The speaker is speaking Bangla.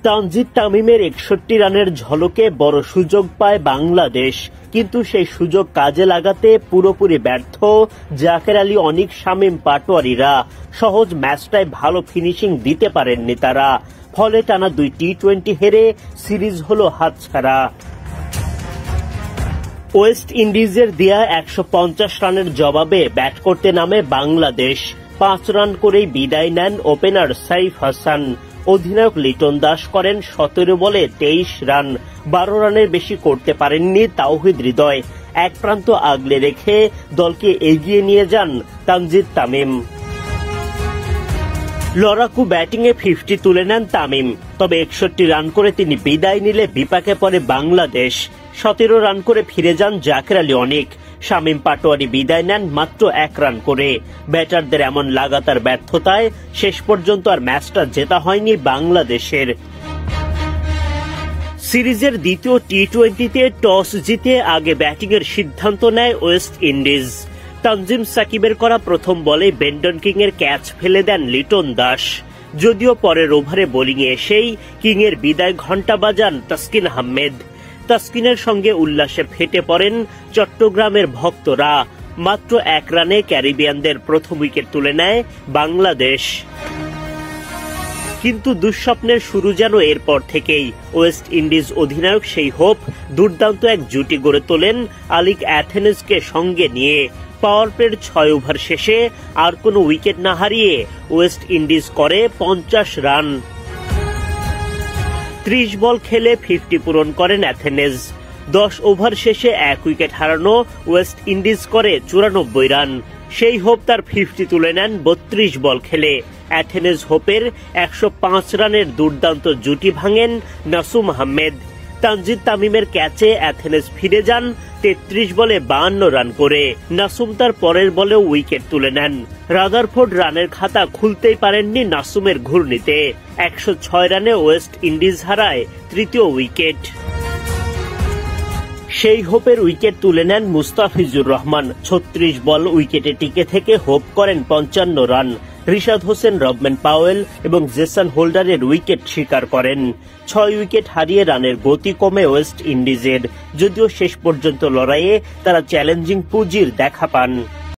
তানজিদ তামিমের ৬১ রানের ঝলকে বড় সুযোগ পায় বাংলাদেশ, কিন্তু সেই সুযোগ কাজে লাগাতে পুরোপুরি ব্যর্থ জাকের আলী অনিক, শামীম পাটোয়ারিরা। সহজ ম্যাচটায় ভালো ফিনিশিং দিতে পারেননি তারা, ফলে টানা ২ টি-২০ হেরে সিরিজ হলো হাতছাড়া। ওয়েস্ট ইন্ডিজের দেয়া ১৫০ রানের জবাবে ব্যাট করতে নামে বাংলাদেশ। ৫ রান করেই বিদায় নেন ওপেনার সাইফ হাসান। অধিনায়ক লিটন দাস করেন ১৭ বলে ২৩ রান। ১২ রানের বেশি করতে পারেননি তাওহিদ হৃদয়। এক প্রান্ত আগলে রেখে দলকে এগিয়ে নিয়ে যান তানজিদ তামিম। লড়াকু ব্যাটিংয়ে ৫০ তুলে নেন তামিম, তবে ৬১ রান করে তিনি বিদায় নিলে বিপাকে পড়ে বাংলাদেশ। ১৭ রান করে ফিরে যান জাকের আলী অনিক। শামীম পাটোয়ারি বিদায় নেন মাত্র ১ রান করে। ব্যাটারদের এমন লাগাতার ব্যর্থতায় শেষ পর্যন্ত আর ম্যাচটা জেতা হয়নি বাংলাদেশের। সিরিজের দ্বিতীয় টি-২০-তে টস জিতে আগে ব্যাটিংয়ের সিদ্ধান্ত নেয় ওয়েস্ট ইন্ডিজ। তানজিম সাকিবের করা প্রথম বলে বেন্ডন কিংয়ের ক্যাচ ফেলে দেন লিটন দাস। যদিও পরের ওভারে বোলিংয়ে এসেই কিংয়ের বিদায় ঘণ্টা বাজান তাসকিন আহমেদ। তাসকিনের সঙ্গে উল্লাসে ফেটে পড়েন চট্টগ্রামের ভক্তরা। মাত্র ১ রানে ক্যারিবিয়ানদের প্রথম উইকেট তুলে নেয় বাংলাদেশ। কিন্তু দুঃস্বপ্নের শুরু যেন এরপর থেকেই। ওয়েস্ট ইন্ডিজ অধিনায়ক সেই হোপ দুর্দান্ত এক জুটি গড়ে তোলেন আলিক অ্যাথেনেজকে সঙ্গে নিয়ে। পাওয়ার প্লের ৬ ওভার শেষে আর কোনো উইকেট না হারিয়ে ওয়েস্ট ইন্ডিজ করে ৫০ রান। ৩০ বল খেলে ৫০ পূরণ করেন অ্যাথেনেজ। ১০ ওভার শেষে ১ উইকেট হারানো ওয়েস্ট ইন্ডিজ করে ৯৪ রান। সেই হোপ তার ৫০ তুলে নেন ৩২ বল খেলে। অ্যাথেনেজ হোপের ১০৫ রানের দুর্দান্ত জুটি ভাঙেন নাসুম আহমেদ। তানজিদ তামিমের ক্যাচে অ্যাথেনেজ ফিরে যান ৩৩ বলে ৫২ রান করে। নাসুম তার পরের বলেও উইকেট তুলে নেন। রাদারফোর্ড রানের খাতা খুলতেই পারেননি নাসুমের ঘূর্ণিতে। ১০৬ রানে ওয়েস্ট ইন্ডিজ হারায় তৃতীয় উইকেট। সেই হোপের উইকেট তুলে নেন মুস্তাফিজুর রহমান। ৩৬ বল উইকেটে টিকে থেকে হোপ করেন ৫৫ run. Rishad Hossain, Rovman Powell এবং জেসন হোল্ডারের উইকেট শিকার করেন। ৬ উইকেট হারিয়ে রানের গতি কমে ওয়েস্ট ইন্ডিজের, যদিও শেষ পর্যন্ত লড়াইয়ে তারা চ্যালেঞ্জিং পুঁজির দেখা পান।